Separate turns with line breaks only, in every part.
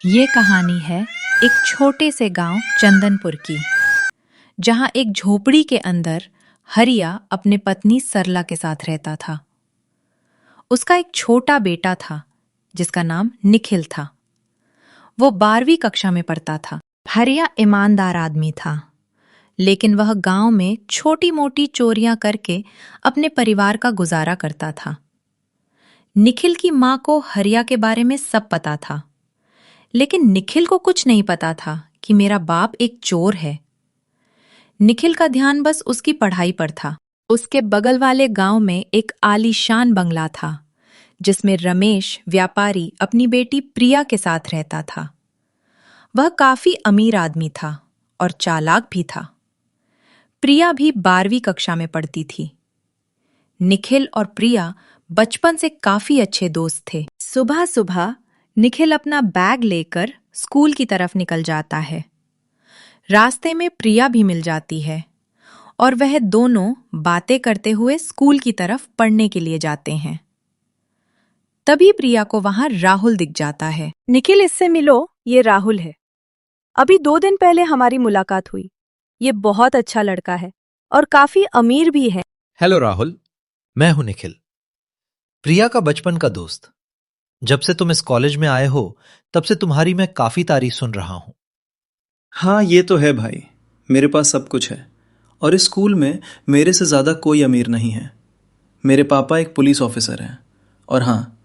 ये कहानी है एक छोटे से गांव चंदनपुर की, जहां एक झोपड़ी के अंदर हरिया अपने पत्नी सरला के साथ रहता था। उसका एक छोटा बेटा था जिसका नाम निखिल था। वो 12वीं कक्षा में पढ़ता था। हरिया ईमानदार आदमी था, लेकिन वह गांव में छोटी मोटी चोरियां करके अपने परिवार का गुजारा करता था। निखिल की मां को हरिया के बारे में सब पता था, लेकिन निखिल को कुछ नहीं पता था कि मेरा बाप एक चोर है। निखिल का ध्यान बस उसकी पढ़ाई पर था। उसके बगल वाले गांव में एक आलीशान बंगला था, जिसमें रमेश व्यापारी अपनी बेटी प्रिया के साथ रहता था। वह काफी अमीर आदमी था और चालाक भी था। प्रिया भी 12वीं कक्षा में पढ़ती थी। निखिल और प्रिया बचपन से काफी अच्छे दोस्त थे। सुबह सुबह निखिल अपना बैग लेकर स्कूल की तरफ निकल जाता है। रास्ते में प्रिया भी मिल जाती है और वह दोनों बातें करते हुए स्कूल की तरफ पढ़ने के लिए जाते हैं। तभी प्रिया को वहां राहुल दिख जाता है।
निखिल, इससे मिलो, ये राहुल है। अभी 2 दिन पहले हमारी मुलाकात हुई। ये बहुत अच्छा लड़का है और काफी अमीर भी है।
हेलो राहुल, मैं हूं निखिल, प्रिया का बचपन का दोस्त। जब से तुम इस कॉलेज में आए हो तब से तुम्हारी मैं काफी तारीफ सुन रहा हूं।
हाँ, ये तो है भाई। मेरे पास सब कुछ है और इस स्कूल में मेरे से ज़्यादा कोई अमीर नहीं है। मेरे पापा एक पुलिस ऑफिसर हैं। और हाँ,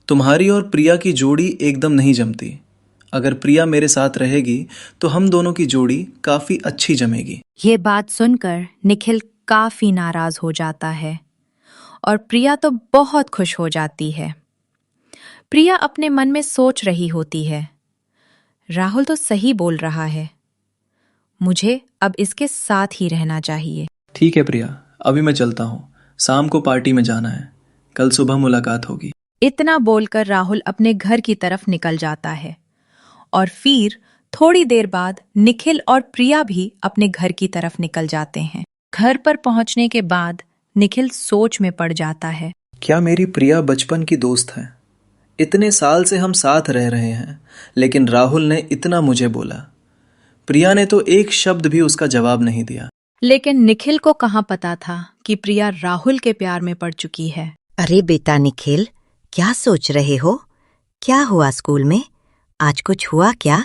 तुम्हारी और प्रिया की जोड़ी एकदम नहीं जमती। अगर प्रिया मेरे साथ रहेगी तो हम दोनों की जोड़ी काफ़ी अच्छी जमेगी।
ये बात सुनकर निखिल काफी नाराज हो जाता है और प्रिया तो बहुत खुश हो जाती है। प्रिया अपने मन में सोच रही होती है, राहुल तो सही बोल रहा है, मुझे अब इसके साथ ही रहना चाहिए।
ठीक है प्रिया, अभी मैं चलता हूँ। शाम को पार्टी में जाना है। कल सुबह मुलाकात होगी।
इतना बोलकर राहुल अपने घर की तरफ निकल जाता है और फिर थोड़ी देर बाद निखिल और प्रिया भी अपने घर की तरफ निकल जाते हैं। घर पर पहुंचने के बाद निखिल सोच में पड़ जाता है।
क्या मेरी प्रिया बचपन की दोस्त है? इतने साल से हम साथ रह रहे हैं, लेकिन राहुल ने इतना मुझे बोला। प्रिया ने तो एक शब्द भी उसका जवाब नहीं दिया।
लेकिन निखिल को कहाँ पता था कि प्रिया राहुल के प्यार में पड़ चुकी है।
अरे बेटा निखिल, क्या सोच रहे हो? क्या हुआ स्कूल में? आज कुछ हुआ क्या?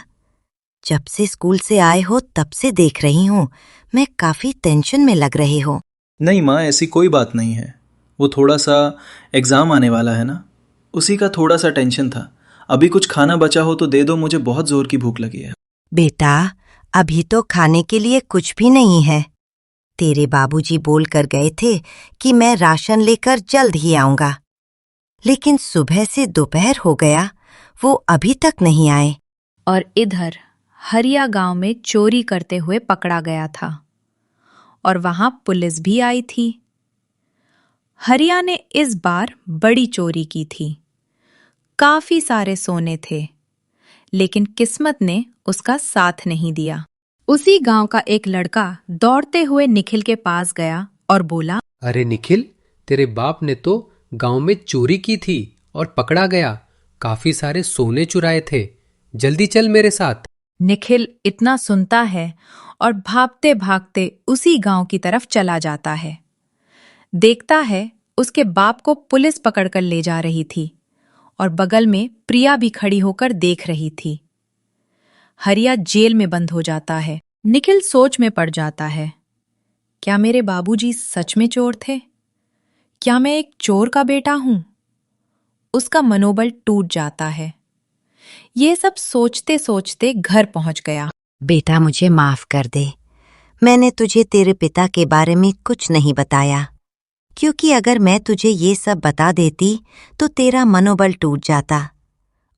जब से स्कूल से आए हो तब से देख रही हूँ, मैं काफी टेंशन में लग रहे हो।
नहीं माँ, ऐसी कोई बात नहीं है। वो थोड़ा सा एग्ज़ाम आने वाला है ना, उसी का थोड़ा सा टेंशन था। अभी कुछ खाना बचा हो तो दे दो, मुझे बहुत ज़ोर की भूख लगी है।
बेटा, अभी तो खाने के लिए कुछ भी नहीं है। तेरे बाबूजी बोल कर गए थे कि मैं राशन लेकर जल्द ही आऊंगा, लेकिन सुबह से दोपहर हो गया, वो अभी तक नहीं आए।
और इधर हरिया गांव में चोरी करते हुए पकड़ा गया था और वहां पुलिस भी आई थी। हरिया ने इस बार बड़ी चोरी की थी। काफी सारे सोने थे, लेकिन किस्मत ने उसका साथ नहीं दिया। उसी गांव का एक लड़का दौड़ते हुए निखिल के पास गया और बोला,
अरे निखिल, तेरे बाप ने तो गांव में चोरी की थी और पकड़ा गया। काफी सारे सोने चुराए थे। जल्दी चल मेरे साथ।
निखिल इतना सुनता है और भागते भागते उसी गांव की तरफ चला जाता है। देखता है उसके बाप को पुलिस पकड़कर ले जा रही थी और बगल में प्रिया भी खड़ी होकर देख रही थी। हरिया जेल में बंद हो जाता है। निखिल सोच में पड़ जाता है, क्या मेरे बाबूजी सच में चोर थे? क्या मैं एक चोर का बेटा हूं? उसका मनोबल टूट जाता है। ये सब सोचते सोचते घर पहुंच गया।
बेटा, मुझे माफ कर दे। मैंने तुझे तेरे पिता के बारे में कुछ नहीं बताया, क्योंकि अगर मैं तुझे ये सब बता देती तो तेरा मनोबल टूट जाता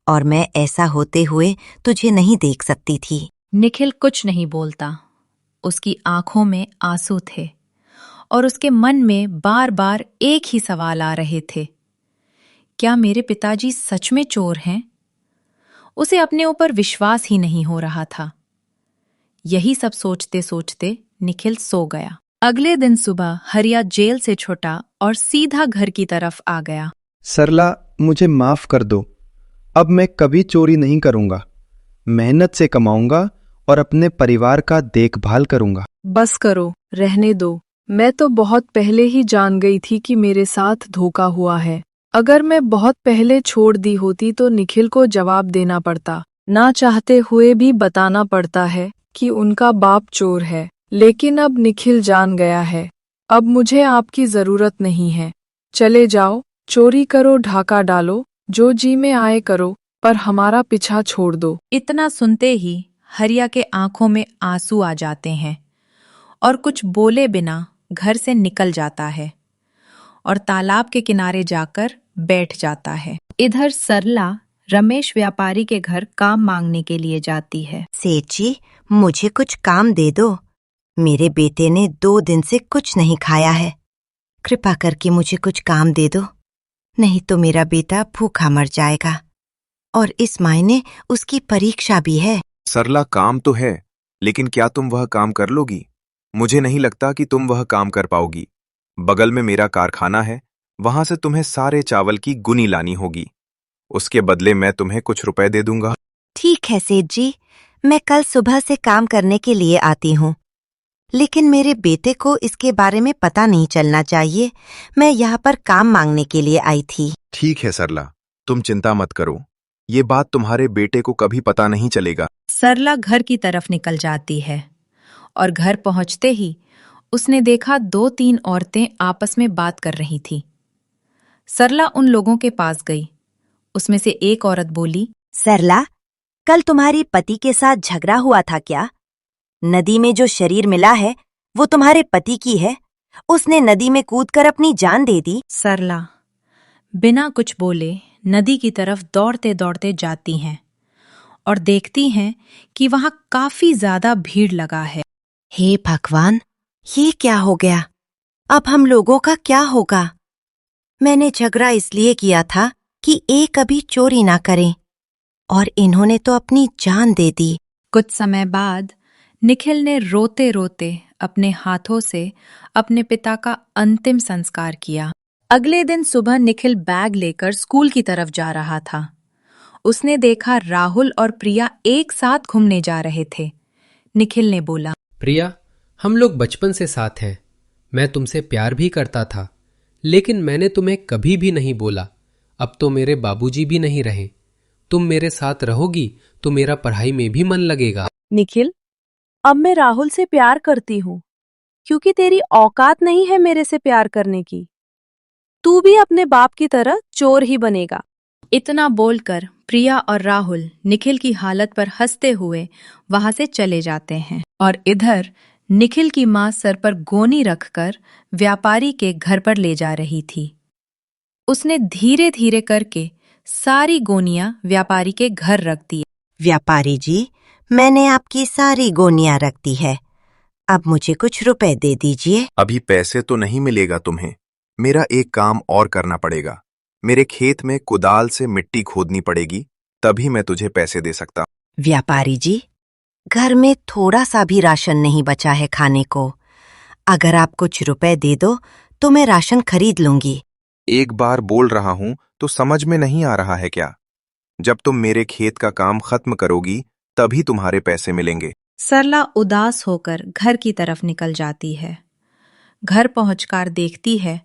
और मैं ऐसा होते हुए तुझे नहीं देख सकती थी।
निखिल कुछ नहीं बोलता। उसकी आंखों में आंसू थे और उसके मन में बार बार एक ही सवाल आ रहे थे, क्या मेरे पिताजी सच में चोर हैं? उसे अपने ऊपर विश्वास ही नहीं हो रहा था। यही सब सोचते सोचते निखिल सो गया। अगले दिन सुबह हरिया जेल से छूटा और सीधा घर की तरफ आ गया।
सरला, मुझे माफ कर दो। अब मैं कभी चोरी नहीं करूंगा। मेहनत से कमाऊंगा और अपने परिवार का देखभाल करूंगा।
बस करो, रहने दो। मैं तो बहुत पहले ही जान गई थी कि मेरे साथ धोखा हुआ है। अगर मैं बहुत पहले छोड़ दी होती तो निखिल को जवाब देना पड़ता, ना चाहते हुए भी बताना पड़ता है कि उनका बाप चोर है। लेकिन अब निखिल जान गया है। अब मुझे आपकी जरूरत नहीं है। चले जाओ, चोरी करो, ढाका डालो, जो जी में आए करो, पर हमारा पीछा छोड़ दो।
इतना सुनते ही हरिया के आंखों में आंसू आ जाते हैं और कुछ बोले बिना घर से निकल जाता है और तालाब के किनारे जाकर बैठ जाता है। इधर सरला रमेश व्यापारी के घर काम मांगने के लिए जाती है।
सेठ जी, मुझे कुछ काम दे दो। मेरे बेटे ने 2 दिन से कुछ नहीं खाया है। कृपा करके मुझे कुछ काम दे दो, नहीं तो मेरा बेटा भूखा मर जाएगा। और इस महीने उसकी परीक्षा भी है।
सरला, काम तो है, लेकिन क्या तुम वह काम कर लोगी? मुझे नहीं लगता कि तुम वह काम कर पाओगी। बगल में मेरा कारखाना है, वहां से तुम्हें सारे चावल की गुनी लानी होगी। उसके बदले मैं तुम्हें कुछ रुपए दे दूंगा।
ठीक है सेठ जी, मैं कल सुबह से काम करने के लिए आती हूँ। लेकिन मेरे बेटे को इसके बारे में पता नहीं चलना चाहिए। मैं यहाँ पर काम मांगने के लिए आई थी।
ठीक है सरला, तुम चिंता मत करो, ये बात तुम्हारे बेटे को कभी पता नहीं चलेगा।
सरला घर की तरफ निकल जाती है और घर पहुंचते ही उसने देखा 2-3 औरतें आपस में बात कर रही थी। सरला उन लोगों के पास गई। उसमें से एक औरत बोली,
सरला, कल तुम्हारी पति के साथ झगड़ा हुआ था क्या? नदी में जो शरीर मिला है वो तुम्हारे पति की है। उसने नदी में कूदकर अपनी जान दे दी।
सरला बिना कुछ बोले नदी की तरफ दौड़ते दौड़ते जाती हैं और देखती हैं कि वहां काफी ज्यादा भीड़ लगा है।
हे भगवान, ये क्या हो गया? अब हम लोगों का क्या होगा? मैंने झगड़ा इसलिए किया था कि एक कभी चोरी ना करें, और इन्होंने तो अपनी जान दे दी।
कुछ समय बाद निखिल ने रोते रोते अपने हाथों से अपने पिता का अंतिम संस्कार किया। अगले दिन सुबह निखिल बैग लेकर स्कूल की तरफ जा रहा था। उसने देखा राहुल और प्रिया एक साथ घूमने जा रहे थे। निखिल ने बोला,
प्रिया, हम लोग बचपन से साथ हैं। मैं तुमसे प्यार भी करता था, लेकिन मैंने तुम्हें कभी भी नहीं बोला। अब तो मेरे बाबूजी भी नहीं रहे। तुम मेरे साथ रहोगी तो मेरा पढ़ाई में भी मन लगेगा।
निखिल, अब मैं राहुल से प्यार करती हूँ, क्योंकि तेरी औकात नहीं है मेरे से प्यार करने की। तू भी अपने बाप की तरह चोर ही बनेगा।
इतना बोलकर प्रिया और राहुल निखिल की हालत पर हंसते हुए वहां से चले जाते हैं। और इधर निखिल की मां सर पर गोनी रखकर व्यापारी के घर पर ले जा रही थी। उसने धीरे धीरे करके सारी गोनियां व्यापारी के घर रख दी।
व्यापारी जी, मैंने आपकी सारी गोनियां रख दी है। अब मुझे कुछ रुपए दे दीजिए।
अभी पैसे तो नहीं मिलेगा तुम्हें। मेरा एक काम और करना पड़ेगा। मेरे खेत में कुदाल से मिट्टी खोदनी पड़ेगी, तभी मैं तुझे पैसे दे सकता।
व्यापारी जी, घर में थोड़ा सा भी राशन नहीं बचा है खाने को। अगर आप कुछ रुपए दे दो तो मैं राशन खरीद लूंगी।
एक बार बोल रहा हूं तो समझ में नहीं आ रहा है क्या? जब तुम मेरे खेत का काम खत्म करोगी तभी तुम्हारे पैसे मिलेंगे।
सरला उदास होकर घर की तरफ निकल जाती है। घर पहुंचकर देखती है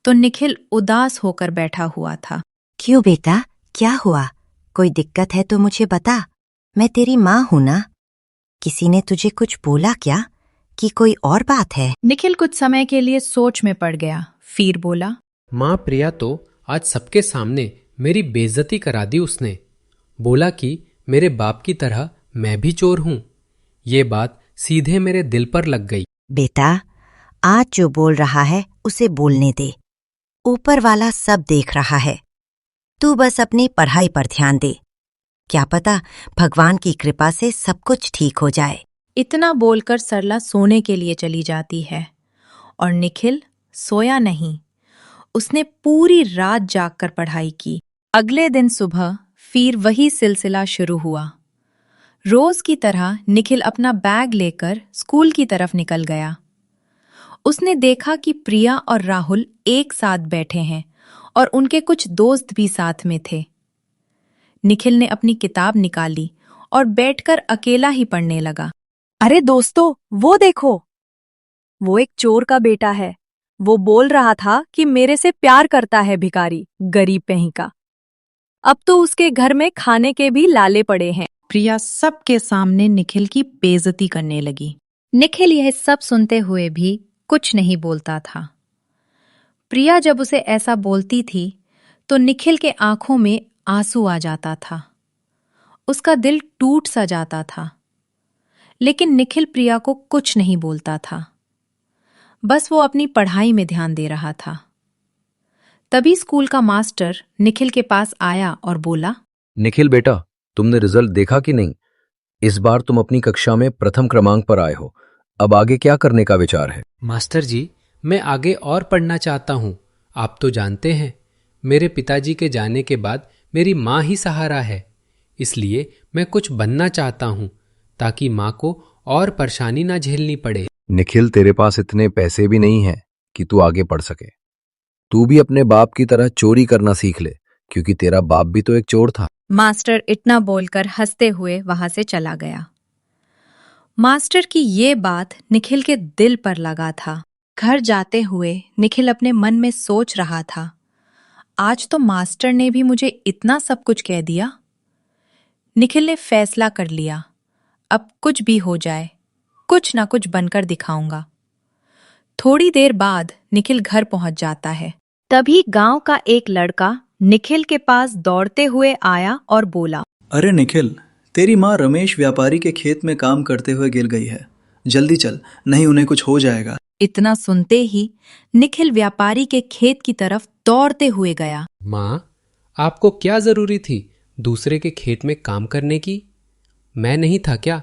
तो निखिल उदास होकर बैठा हुआ था।
क्यों बेटा, क्या हुआ? कोई दिक्कत है तो मुझे बता, मैं तेरी माँ हूं ना। किसी ने तुझे कुछ बोला क्या कि कोई और बात है?
निखिल कुछ समय के लिए सोच में पड़ गया, फिर बोला,
माँ प्रिया तो आज सबके सामने मेरी बेइज्जती करा दी उसने। बोला कि मेरे बाप की तरह मैं भी चोर हूं। ये बात सीधे मेरे दिल पर लग गई।
बेटा, आज जो बोल रहा है उसे बोलने दे। ऊपर वाला सब देख रहा है। तू बस अपनी पढ़ाई पर ध्यान दे। क्या पता भगवान की कृपा से सब कुछ ठीक हो जाए।
इतना बोलकर सरला सोने के लिए चली जाती है और निखिल सोया नहीं। उसने पूरी रात जागकर पढ़ाई की। अगले दिन सुबह फिर वही सिलसिला शुरू हुआ। रोज की तरह निखिल अपना बैग लेकर स्कूल की तरफ निकल गया। उसने देखा कि प्रिया और राहुल एक साथ बैठे हैं और उनके कुछ दोस्त भी साथ में थे। निखिल ने अपनी किताब निकाली और बैठकर अकेला ही पढ़ने लगा।
अरे दोस्तों, वो देखो, वो एक चोर का बेटा है। वो बोल रहा था कि मेरे से प्यार करता है भिखारी, गरीब कहीं का। अब तो उसके घर में खाने के भी लाले पड़े हैं।
प्रिया सबके सामने निखिल की बेइज्जती करने लगी। निखिल यह सब सुनते हुए भी कुछ नहीं बोलता था। प्रिया जब उसे ऐसा बोलती थी तो निखिल के आंखों में आंसू आ जाता था। उसका दिल टूट सा जाता था। लेकिन निखिल प्रिया को कुछ नहीं बोलता था। बस वो अपनी पढ़ाई में ध्यान दे रहा था। तभी स्कूल का मास्टर निखिल के पास आया और बोला,
निखिल बेटा, तुमने रिजल्ट देखा कि नहीं? इस बार तुम अपनी कक्षा में प्रथम क्रमांक पर आए हो। अब आगे क्या करने का विचार है?
मास्टर जी, मैं आगे और पढ़ना चाहता हूँ। आप तो जानते हैं, मेरे पिताजी के जाने के बाद मेरी माँ ही सहारा है। इसलिए मैं कुछ बनना चाहता हूँ ताकि माँ को और परेशानी ना झेलनी पड़े।
निखिल, तेरे पास इतने पैसे भी नहीं हैं कि तू आगे पढ़ सके। तू भी अपने बाप की तरह चोरी करना सीख ले, क्योंकि तेरा बाप भी तो एक चोर था।
मास्टर इतना बोलकर हंसते हुए वहां से चला गया। मास्टर की ये बात निखिल के दिल पर लगा था। घर जाते हुए निखिल अपने मन में सोच रहा था, आज तो मास्टर ने भी मुझे इतना सब कुछ कह दिया। निखिल ने फैसला कर लिया, अब कुछ भी हो जाए, कुछ ना कुछ बनकर दिखाऊंगा। थोड़ी देर बाद निखिल घर पहुंच जाता है। तभी गांव का एक लड़का निखिल के पास दौड़ते हुए आया और बोला,
अरे निखिल, तेरी माँ रमेश व्यापारी के खेत में काम करते हुए गिर गई है। जल्दी चल, नहीं उन्हें कुछ हो जाएगा।
इतना सुनते ही निखिल व्यापारी के खेत की तरफ दौड़ते हुए गया।
माँ, आपको क्या जरूरी थी दूसरे के खेत में काम करने की? मैं नहीं था क्या?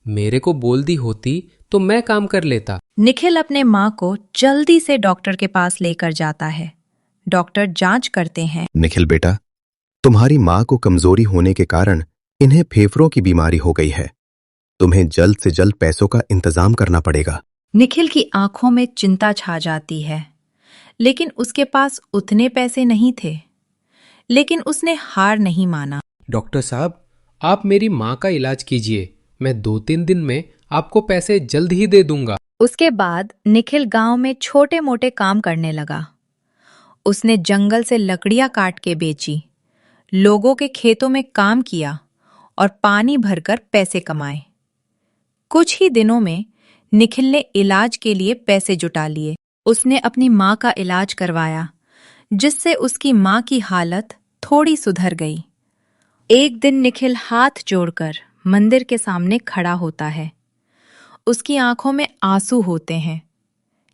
मेरे को बोल दी होती तो मैं काम कर लेता।
निखिल अपने माँ को जल्दी से डॉक्टर के पास लेकर जाता है। डॉक्टर जांच करते हैं।
निखिल बेटा, तुम्हारी माँ को कमजोरी होने के कारण इन्हें फेफड़ों की बीमारी हो गई है। तुम्हें जल्द से जल्द पैसों का इंतजाम करना पड़ेगा।
निखिल की आंखों में चिंता छा जाती है, लेकिन उसके पास उतने पैसे नहीं थे। लेकिन उसने हार नहीं माना।
डॉक्टर साहब, आप मेरी माँ का इलाज कीजिए। मैं 2-3 दिन में आपको पैसे जल्द ही दे दूंगा।
उसके बाद निखिल गांव में छोटे मोटे काम करने लगा। उसने जंगल से लकड़ियां काट के बेची, लोगों के खेतों में काम किया और पानी भरकर पैसे कमाए। कुछ ही दिनों में निखिल ने इलाज के लिए पैसे जुटा लिए। उसने अपनी माँ का इलाज करवाया, जिससे उसकी माँ की हालत थोड़ी सुधर गई। एक दिन निखिल हाथ जोड़कर मंदिर के सामने खड़ा होता है। उसकी आंखों में आंसू होते हैं,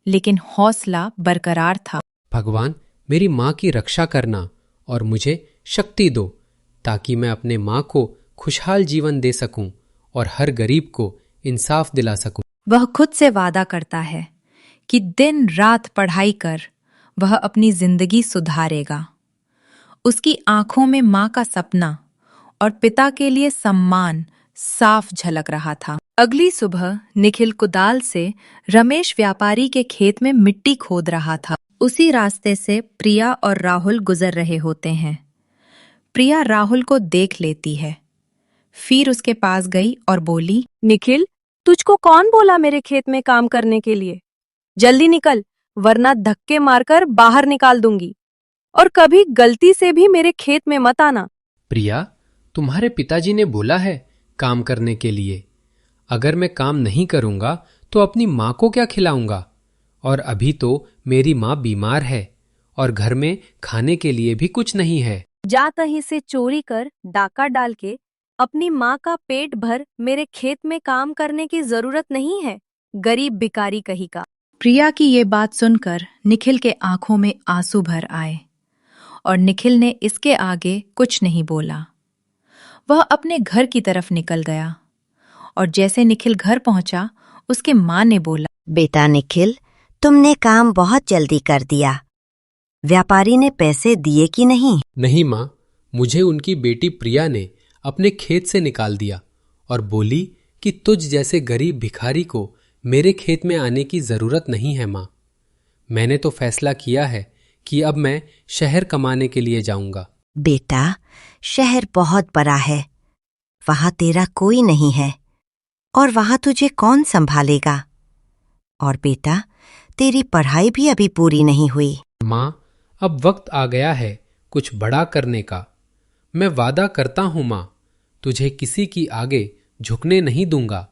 लेकिन हौसला बरकरार था।
भगवान, मेरी माँ की रक्षा करना और मुझे शक्ति दो, ताकि मैं अपने माँ को खुशहाल जीवन दे सकूं और हर गरीब को इंसाफ दिला सकूं।
वह खुद से वादा करता है कि दिन रात पढ़ाई कर वह अपनी जिंदगी सुधारेगा। उसकी आंखों में माँ का सपना और पिता के लिए सम्मान साफ झलक रहा था। अगली सुबह निखिल कुदाल से रमेश व्यापारी के खेत में मिट्टी खोद रहा था। उसी रास्ते से प्रिया और राहुल गुजर रहे होते हैं। प्रिया राहुल को देख लेती है, फिर उसके पास गई और बोली,
निखिल, तुझको कौन बोला मेरे खेत में काम करने के लिए? जल्दी निकल, वरना धक्के मारकर बाहर निकाल दूंगी। और कभी गलती से भी मेरे खेत में मत आना।
प्रिया, तुम्हारे पिताजी ने बोला है काम करने के लिए। अगर मैं काम नहीं करूंगा तो अपनी माँ को क्या खिलाऊंगा? और अभी तो मेरी माँ बीमार है और घर में खाने के लिए भी कुछ नहीं है।
जा कहीं से चोरी कर डाका डाल के अपनी माँ का पेट भर। मेरे खेत में काम करने की जरूरत नहीं है, गरीब भिखारी कहीं का।
प्रिया की ये बात सुनकर निखिल के आंखों में आंसू भर आए और निखिल ने इसके आगे कुछ नहीं बोला। वह अपने घर की तरफ निकल गया और जैसे निखिल घर पहुंचा, उसके माँ ने बोला,
बेटा निखिल, तुमने काम बहुत जल्दी कर दिया। व्यापारी ने पैसे दिए कि नहीं?
नहीं माँ, मुझे उनकी बेटी प्रिया ने अपने खेत से निकाल दिया और बोली कि तुझ जैसे गरीब भिखारी को मेरे खेत में आने की जरूरत नहीं है माँ। मैंने तो फैसला किया है कि अब मैं शहर कमाने के लिए जाऊंगा।
बेटा, शहर बहुत बड़ा है, वहां तेरा कोई नहीं है और वहां तुझे कौन संभालेगा? और बेटा, तेरी पढ़ाई भी अभी पूरी नहीं हुई।
माँ, अब वक्त आ गया है कुछ बड़ा करने का। मैं वादा करता हूँ माँ, तुझे किसी की आगे झुकने नहीं दूंगा।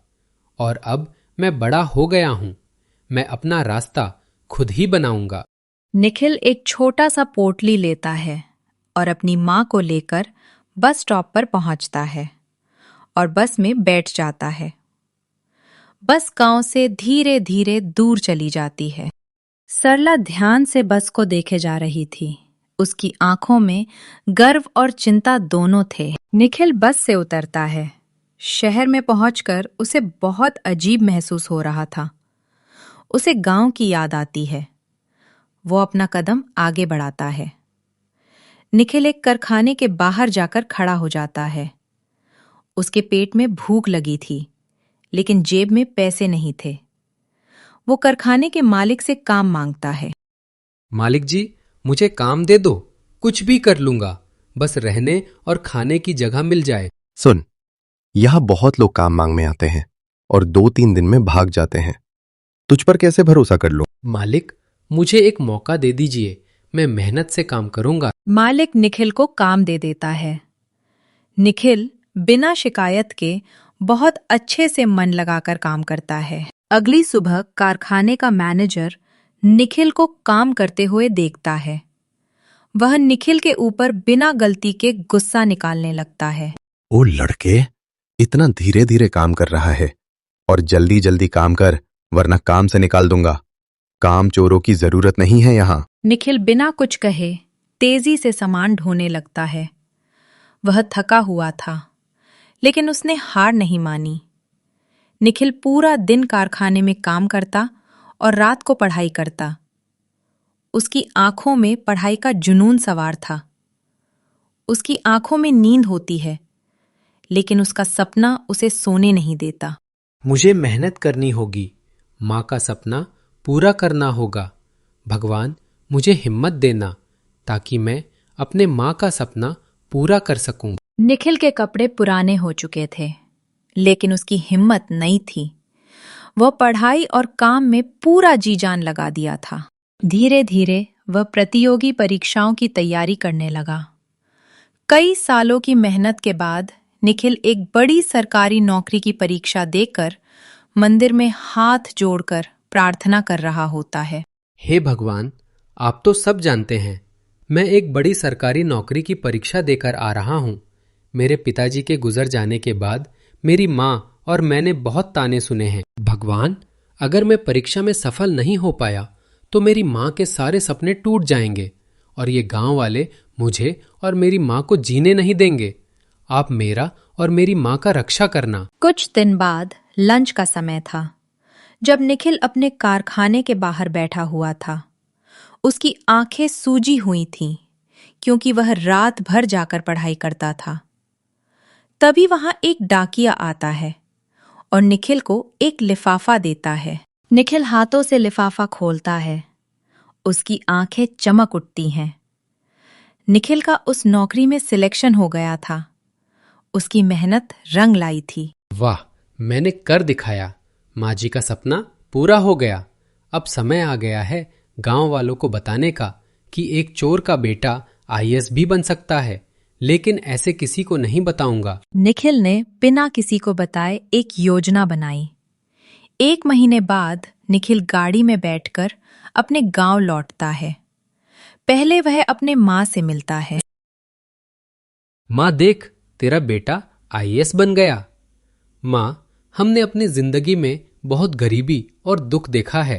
और अब मैं बड़ा हो गया हूँ, मैं अपना रास्ता खुद ही बनाऊंगा।
निखिल एक छोटा सा पोटली लेता है और अपनी माँ को लेकर बस स्टॉप पर पहुंचता है और बस में बैठ जाता है। बस गांव से धीरे धीरे दूर चली जाती है। सरला ध्यान से बस को देखे जा रही थी। उसकी आंखों में गर्व और चिंता दोनों थे। निखिल बस से उतरता है। शहर में पहुंचकर उसे बहुत अजीब महसूस हो रहा था। उसे गांव की याद आती है। वो अपना कदम आगे बढ़ाता है। निखिल एक कारखाने के बाहर जाकर खड़ा हो जाता है। उसके पेट में भूख लगी थी, लेकिन जेब में पैसे नहीं थे। वो कारखाने के मालिक से काम मांगता है।
मालिक जी, मुझे काम दे दो, कुछ भी कर लूंगा, बस रहने और खाने की जगह मिल जाए।
सुन, यहां बहुत लोग काम मांग में आते हैं और 2-3 दिन में भाग जाते हैं। तुझ पर कैसे भरोसा कर लूं?
मालिक, मुझे एक मौका दे दीजिए, मैं मेहनत से काम करूंगा।
मालिक निखिल को काम दे देता है। निखिल बिना शिकायत के बहुत अच्छे से मन लगाकर काम करता है। अगली सुबह कारखाने का मैनेजर निखिल को काम करते हुए देखता है। वह निखिल के ऊपर बिना गलती के गुस्सा निकालने लगता है।
ओ लड़के, इतना धीरे धीरे काम कर रहा है और जल्दी जल्दी काम कर, वरना काम से निकाल दूंगा। काम चोरों की जरूरत नहीं है यहाँ।
निखिल बिना कुछ कहे तेजी से सामान ढोने लगता है। वह थका हुआ था, लेकिन उसने हार नहीं मानी। निखिल पूरा दिन कारखाने में काम करता और रात को पढ़ाई करता। उसकी आंखों में पढ़ाई का जुनून सवार था। उसकी आंखों में नींद होती है, लेकिन उसका सपना उसे सोने नहीं देता।
मुझे मेहनत करनी होगी, माँ का सपना पूरा करना होगा। भगवान, मुझे हिम्मत देना ताकि मैं अपने माँ का सपना पूरा कर सकूं।
निखिल के कपड़े पुराने हो चुके थे, लेकिन उसकी हिम्मत नहीं थी। वह पढ़ाई और काम में पूरा जी जान लगा दिया था। धीरे धीरे वह प्रतियोगी परीक्षाओं की तैयारी करने लगा। कई सालों की मेहनत के बाद निखिल एक बड़ी सरकारी नौकरी की परीक्षा देकर मंदिर में हाथ जोड़कर प्रार्थना कर रहा होता है।
हे भगवान, आप तो सब जानते हैं, मैं एक बड़ी सरकारी नौकरी की परीक्षा देकर आ रहा हूँ। मेरे पिताजी के गुजर जाने के बाद मेरी माँ और मैंने बहुत ताने सुने हैं। भगवान, अगर मैं परीक्षा में सफल नहीं हो पाया तो मेरी माँ के सारे सपने टूट जाएंगे और ये गांव वाले मुझे और मेरी माँ को जीने नहीं देंगे। आप मेरा और मेरी माँ का रक्षा करना।
कुछ दिन बाद लंच का समय था। जब निखिल अपने कारखाने के बाहर बैठा हुआ था, उसकी आंखें सूजी हुई थीं, क्योंकि वह रात भर जाकर पढ़ाई करता था। तभी वहां एक डाकिया आता है और निखिल को एक लिफाफा देता है। निखिल हाथों से लिफाफा खोलता है। उसकी आंखें चमक उठती हैं। निखिल का उस नौकरी में सिलेक्शन हो गया था। उसकी मेहनत रंग लाई थी।
वाह, मैंने कर दिखाया। माँ जी का सपना पूरा हो गया। अब समय आ गया है गांव वालों को बताने का कि एक चोर का बेटा आईएएस भी बन सकता है, लेकिन ऐसे किसी को नहीं बताऊंगा।
निखिल ने बिना किसी को बताए एक योजना बनाई। 1 महीने बाद निखिल गाड़ी में बैठकर अपने गांव लौटता है। पहले वह अपने माँ से मिलता है।
माँ देख, तेरा बेटा आईएएस बन गया। माँ, हमने अपनी जिंदगी में बहुत गरीबी और दुख देखा है,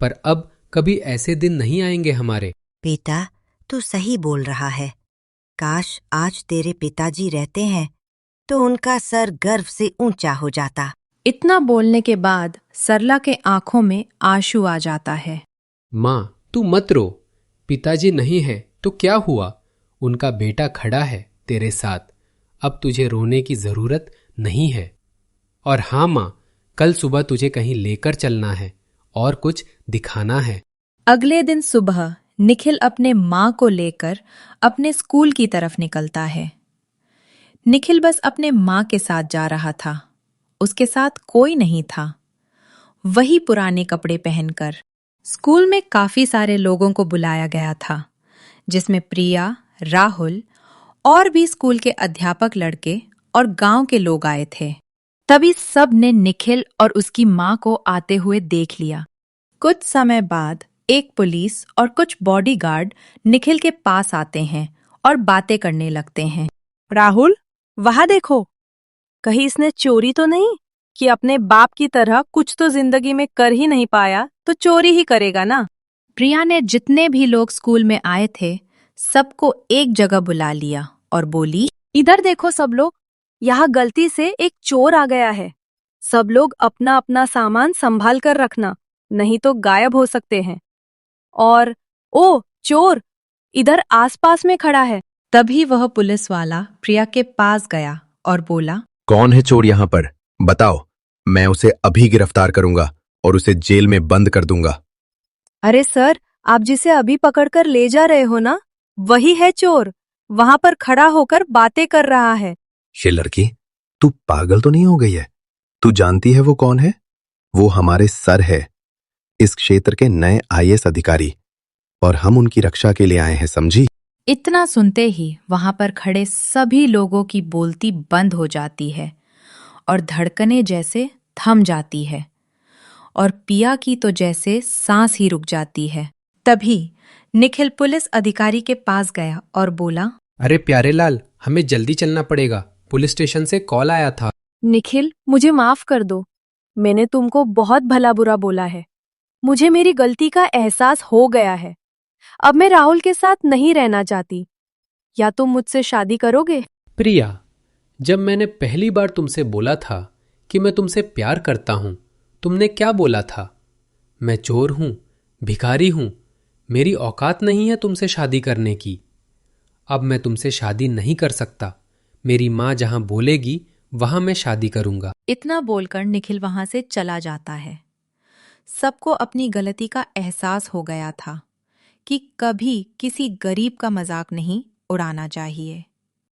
पर अब कभी ऐसे दिन नहीं आएंगे हमारे।
बेटा, तू सही बोल रहा है। काश आज तेरे पिताजी रहते हैं तो उनका सर गर्व से ऊंचा हो जाता।
इतना बोलने के बाद सरला के आंखों में आंसू आ जाता है।
माँ, तू मत रो। पिताजी नहीं है तो क्या हुआ, उनका बेटा खड़ा है तेरे साथ। अब तुझे रोने की जरूरत नहीं है। और हाँ माँ, कल सुबह तुझे कहीं लेकर चलना है और कुछ दिखाना है।
अगले दिन सुबह निखिल अपने माँ को लेकर अपने स्कूल की तरफ निकलता है। निखिल बस अपने माँ के साथ जा रहा था। उसके साथ कोई नहीं था। वही पुराने कपड़े पहनकर स्कूल में काफी सारे लोगों को बुलाया गया था, जिसमें प्रिया, राहुल और भी स्कूल के अध्यापक लड़के और गांव के लोग आए थे। तभी सब ने निखिल और उसकी माँ को आते हुए देख लिया। कुछ समय बाद एक पुलिस और कुछ बॉडीगार्ड निखिल के पास आते हैं और बातें करने लगते हैं।
राहुल, वहां देखो, कहीं इसने चोरी तो नहीं कि अपने बाप की तरह कुछ तो जिंदगी में कर ही नहीं पाया तो चोरी ही करेगा ना।
प्रिया ने जितने भी लोग स्कूल में आए थे सबको एक जगह बुला लिया और बोली,
इधर देखो सब लोग, यहाँ गलती से एक चोर आ गया है। सब लोग अपना अपना सामान संभाल कर रखना, नहीं तो गायब हो सकते हैं। और ओ चोर इधर आसपास में खड़ा है।
तभी वह पुलिस वाला प्रिया के पास गया और बोला,
कौन है चोर यहाँ पर? बताओ, मैं उसे अभी गिरफ्तार करूंगा और उसे जेल में बंद कर दूंगा।
अरे सर, आप जिसे अभी पकड़कर ले जा रहे हो ना, वही है चोर। वहां पर खड़ा होकर बातें कर रहा है।
ये लड़की, तू पागल तो नहीं हो गई है? तू जानती है वो कौन है? वो हमारे सर है, इस क्षेत्र के नए आईएएस अधिकारी, और हम उनकी रक्षा के लिए आए हैं, समझी?
इतना सुनते ही वहां पर खड़े सभी लोगों की बोलती बंद हो जाती है और धड़कनें जैसे थम जाती है और पिया की तो जैसे सांस ही रुक जाती है। तभी निखिल पुलिस अधिकारी के पास गया और बोला,
अरे प्यारे लाल, हमें जल्दी चलना पड़ेगा, पुलिस स्टेशन से कॉल आया था।
निखिल, मुझे माफ कर दो। मैंने तुमको बहुत भला बुरा बोला है। मुझे मेरी गलती का एहसास हो गया है। अब मैं राहुल के साथ नहीं रहना चाहती। या तुम मुझसे शादी करोगे?
प्रिया, जब मैंने पहली बार तुमसे बोला था कि मैं तुमसे प्यार करता हूं, तुमने क्या बोला था? मैं चोर हूं, भिखारी हूं, मेरी औकात नहीं है तुमसे शादी करने की। अब मैं तुमसे शादी नहीं कर सकता। मेरी माँ जहां बोलेगी वहां मैं शादी करूंगा।
इतना बोलकर निखिल वहां से चला जाता है। सबको अपनी गलती का एहसास हो गया था कि कभी किसी गरीब का मजाक नहीं उड़ाना चाहिए।